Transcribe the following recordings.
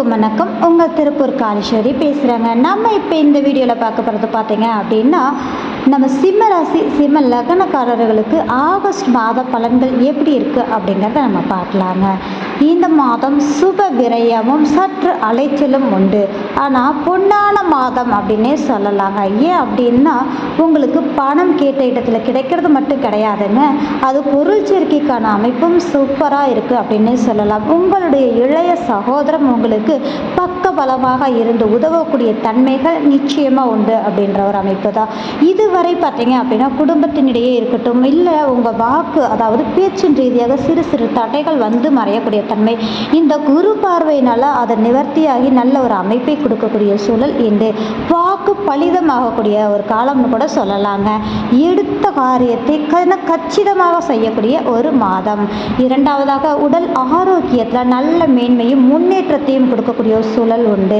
அனைவருக்கும் வணக்கம். உங்கள் திருப்பூர் காளீஸ்வரி பேசுகிறேங்க. நம்ம இப்போ இந்த வீடியோவில் பார்க்க போகிறது பார்த்தீங்க அப்படின்னா, நம்ம சிம்ம ராசி சிம்ம லக்னக்காரர்களுக்கு ஆகஸ்ட் மாத பலன்கள் எப்படி இருக்குது அப்படிங்கிறத நம்ம பார்க்கலாங்க. இந்த மாதம் சுப விரயமும் சற்று அலைச்சலும் உண்டு. ஆனால் பொன்னான மாதம் அப்படின்னே சொல்லலாங்க. ஏன் அப்படின்னா, உங்களுக்கு பணம் கேட்ட இடத்துல கிடைக்கிறது மட்டும் கிடையாதுங்க, அது பொருள் சேர்க்கைக்கான அமைப்பும் சூப்பராக இருக்குது அப்படின்னே சொல்லலாம். உங்களுடைய இளைய சகோதரம் உங்களுக்கு பக்க பலமாக இருந்து உதவக்கூடிய தன்மைகள் நிச்சயமாக உண்டு அப்படின்ற ஒரு அமைப்பு தான். இதுவரை பார்த்தீங்க அப்படின்னா, குடும்பத்தினிடையே இருக்கட்டும், இல்லை உங்கள் வாக்கு அதாவது பேச்சின் ரீதியாக சிறு சிறு தடைகள் வந்து மறையக்கூடிய தன்மை, இந்த குரு பார்வையினால் அதை நிவர்த்தியாகி நல்ல ஒரு அமைப்பை கொடுக்கக்கூடிய சூழல் இந்த வாக்கு பலிதமாகக்கூடிய ஒரு காலம்னு கூட சொல்லலாங்க. எடுத்த காரியத்தை கச்சிதமாக செய்யக்கூடிய ஒரு மாதம். இரண்டாவதாக உடல் ஆரோக்கியத்தில் நல்ல மேன்மையும் முன்னேற்றத்தையும் கொடுக்கக்கூடிய ஒரு சூழல் உண்டு.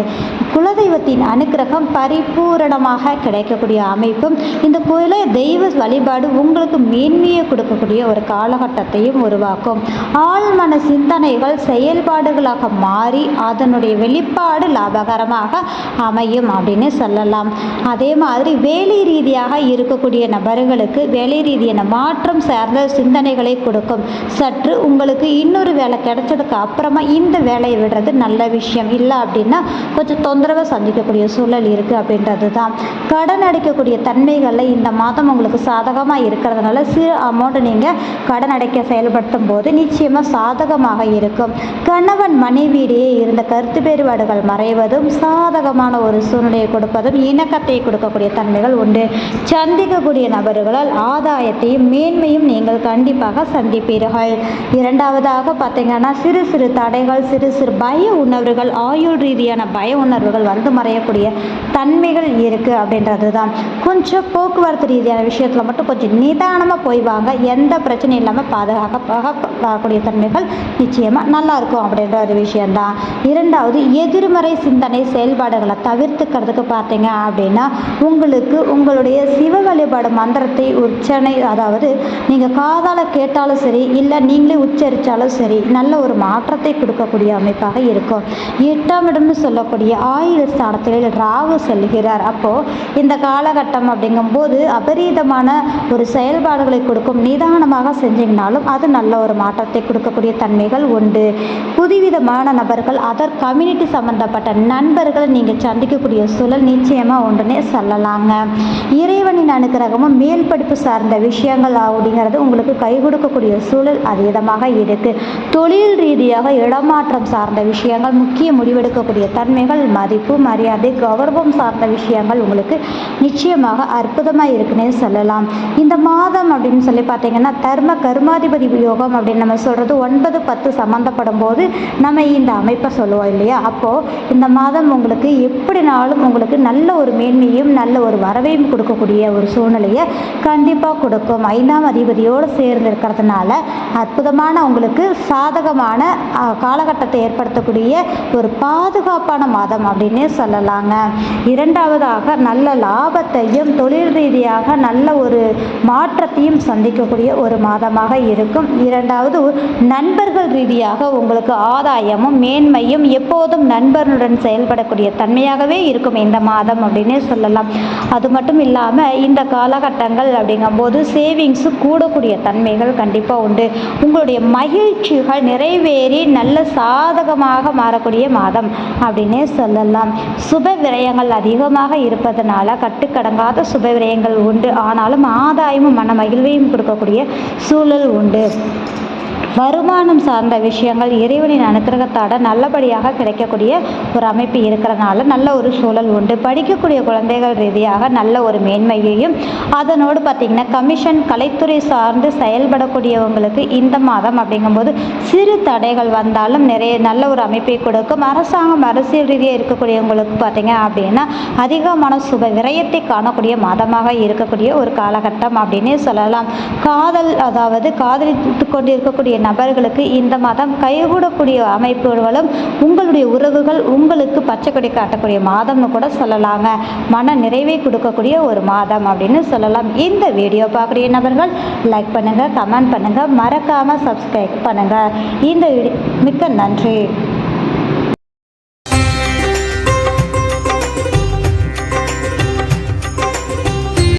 குலதெய்வத்தின் அனுக்கிரகம் பரிபூரணமாக கிடைக்கக்கூடிய அமைப்பும், இந்த குல தெய்வ வழிபாடு உங்களுக்கு மேன்மையை கொடுக்கக்கூடிய ஒரு காலகட்டத்தையும் உருவாக்கும். ஆழ்மன சிந்தனைகள் செயல்பாடுகளாக மாறி அதனுடைய வெளிப்பாடு லாபகரமாக அமையும் அப்படின்னு சொல்லலாம். அதே மாதிரி வேலை ரீதியாக இருக்கக்கூடிய நபர்களுக்கு வேலை ரீதியான மாற்றம் சார்ந்த சிந்தனைகளை கொடுக்கும். சற்று உங்களுக்கு இன்னொரு வேலை கிடைச்சதுக்கு அப்புறமா இந்த வேலையை விடுறது நல்ல விஷயம். இல்லை அப்படின்னா கொஞ்சம் தொந்தரவை சந்திக்கக்கூடிய சூழல் இருக்குது அப்படின்றது தான். கடன் அடைக்கக்கூடிய தன்மைகளில் இந்த மாதம் உங்களுக்கு சாதகமாக இருக்கிறதுனால சிறு அமௌண்ட் நீங்கள் கடன் அடைக்க செயல்படுத்தும் போது நிச்சயமாக சாதகமாக இருக்கும். கணவன் மனைவியிடையே இருந்த கருத்து வேறுபாடுகள் மறைவதும் சாதகமான ஒரு சூழ்நிலையை கொடுப்பதும் இணக்கத்தை கொடுக்கக்கூடிய தன்மைகள் உண்டு. சந்திக்கக்கூடிய நபர்களால் ஆதாயத்தையும் மேன்மையும் நீங்கள் கண்டிப்பாக சந்திப்பீர்கள். இரண்டாவதாக பார்த்தீங்கன்னா, சிறு சிறு தடைகள், சிறு சிறு பய உணர்வுகள், ஆயுள் ரீதியான பய உணர்வுகள் வந்து மறையக்கூடிய தன்மைகள் இருக்குது அப்படின்றது தான். கொஞ்சம் போக்குவரத்து ரீதியான விஷயத்தில் மட்டும் கொஞ்சம் நிதானமாக போய் வாங்க. எந்த பிரச்சனையும் இல்லாமல் பாதுகாக்கக்கூடிய தன்மைகள் நிச்சயமாக நல்லாயிருக்கும் அப்படின்ற ஒரு விஷயந்தான். இரண்டாவது, எதிர்மறை சிந்தனை செயல்பாடுகளை தவிர்த்துக்கிறதுக்கு பார்த்தீங்க அப்படின்னா, உங்களுக்கு உங்களுடைய சிவ வழிபாடு மந்திரத்தை உச்சனை, அதாவது நீங்கள் காதால் கேட்டாலும் சரி, இல்லை நீங்களே உச்சரித்தாலும் சரி, நல்ல ஒரு மாற்றத்தை கொடுக்கக்கூடிய அமைப்பாக இருக்கும். 8ஆம் இடம்னு சொல்லக்கூடிய ஆயுள் ஸ்தானத்தில் ராகு செல்கிறார். அப்போது இந்த காலகட்டம் அப்படிங்கும்போது அபரீதமான ஒரு செயல்பாடுகளை கொடுக்கும். நிதானமாக செஞ்சீங்கனாலும் அது நல்ல ஒரு மாற்றத்தை கொடுக்கக்கூடிய தன்மைகள் உண்டு. புதுவிதமான நபர்கள், அதர் கம்யூனிட்டி சம்பந்தப்பட்ட நண்பர்களை நீங்கள் சந்திக்கக்கூடிய சூழல் நிச்சயமாக உண்டுன்னே சொல்லலாங்க. இறைவனின் அனுக்கிரகமும் மேல் படிப்பு சார்ந்த விஷயங்கள் அப்படிங்கிறது உங்களுக்கு கை கொடுக்கக்கூடிய சூழல் அதீதமாக இருக்கு. தொழில் ரீதியாக இடமாற்றம் சார்ந்த விஷயங்கள், முக்கிய முடிவெடுக்கக்கூடிய தன்மைகள், மதிப்பு மரியாதை கௌரவம் சார்ந்த விஷயங்கள் உங்களுக்கு நிச்சயமாக அற்புதமாக இருக்குன்னே சொல்லலாம். இந்த மாதம் அப்படின்னு சொல்லி பார்த்தீங்கன்னா, தர்ம கர்மாதிபதி யோகம் அப்படின்னு நம்ம சொல்கிறது 9-10 சம்மந்தப்படும் போது நம்ம இந்த அமைப்பை சொல்லுவோம் இல்லையா. அப்போது இந்த மாதம் உங்களுக்கு எப்படினாலும் உங்களுக்கு நல்ல ஒரு மேன்மையும் நல்ல ஒரு வரவையும் கொடுக்கக்கூடிய ஒரு சூழ்நிலையை கண்டிப்பாக கொடுக்கும். 5ஆம் அதிபதியோடு சேர்ந்து இருக்கிறதுனால அற்புதமான உங்களுக்கு சாதகமான காலகட்டத்தை ஏற்படுத்தக்கூடிய ஒரு பாதுகாப்பான மாதம் அப்படின்னே சொல்லலாங்க. இரண்டாவதாக நல்ல லாபத்தையும் தொழில் ரீதியாக நல்ல ஒரு மாற்றத்தையும் சந்திக்கக்கூடிய ஒரு மாதமாக இருக்கும். இரண்டாவது, நண்பர்கள் ரீதியாக உங்களுக்கு ஆதாயமும் மேன்மையும் எப்போதும் நண்பர்களுடன் செயல்படக்கூடிய தன்மையாகவே இருக்கும் இந்த மாதம் அப்படின்னே சொல்லலாம். அது மட்டும் இல்லாமல் இந்த காலகட்டங்கள் அப்படிங்கும்போது சேவிங்ஸு கூடக்கூடிய தன்மைகள் கண்டிப்பாக உண்டு. உங்களுடைய மகிழ்ச்சிகள் நிறைவேறி நல்ல சாதகமாக மாறக்கூடிய மாதம் அப்படின்னே சொல்லலாம். சுப விரயங்கள் அதிகமாக இருப்பதனால கட்டுக்கடங்காத சுப விரயங்கள் உண்டு. ஆனாலும் ஆதாயமும் மன மகிழ்வையும் கொடுக்கக்கூடிய சூழல் உண்டு. வருமானம் சார்ந்த விஷயங்கள் இறைவனின் அனுக்கிரகத்தோட நல்லபடியாக கிடைக்கக்கூடிய ஒரு அமைப்பு இருக்கிறனால நல்ல ஒரு சூழல் உண்டு. படிக்கக்கூடிய குழந்தைகள் ரீதியாக நல்ல ஒரு மேன்மையையும், அதனோடு பார்த்திங்கன்னா கமிஷன் கலைத்துறை சார்ந்து செயல்படக்கூடியவங்களுக்கு இந்த மாதம் அப்படிங்கும்போது சிறு தடைகள் வந்தாலும் நிறைய நல்ல ஒரு அமைப்பை கொடுக்கும். அரசாங்கம் அரசியல் ரீதியாக இருக்கக்கூடியவங்களுக்கு பார்த்திங்க அப்படின்னா அதிகமான சுப விரயத்தை காணக்கூடிய மாதமாக இருக்கக்கூடிய ஒரு காலகட்டம் அப்படின்னே சொல்லலாம். காதல், அதாவது காதலித்து கொண்டு இருக்கக்கூடிய நபர்களுக்கு இந்த மாதம் கைகூடக்கூடிய அமைப்புகளும், உங்களுடைய உறவுகள் உங்களுக்கு பச்சை கொடி காட்டக்கூடிய மாதம்னு கூட சொல்லலாங்க. மன நிறைவை கொடுக்கக்கூடிய ஒரு மாதம் அப்படின்னு சொல்லலாம். இந்த வீடியோ பார்க்கக்கூடிய நபர்கள் லைக் பண்ணுங்கள், கமெண்ட் பண்ணுங்கள், மறக்காமல் சப்ஸ்கிரைப் பண்ணுங்கள். இந்த மிக்க நன்றி.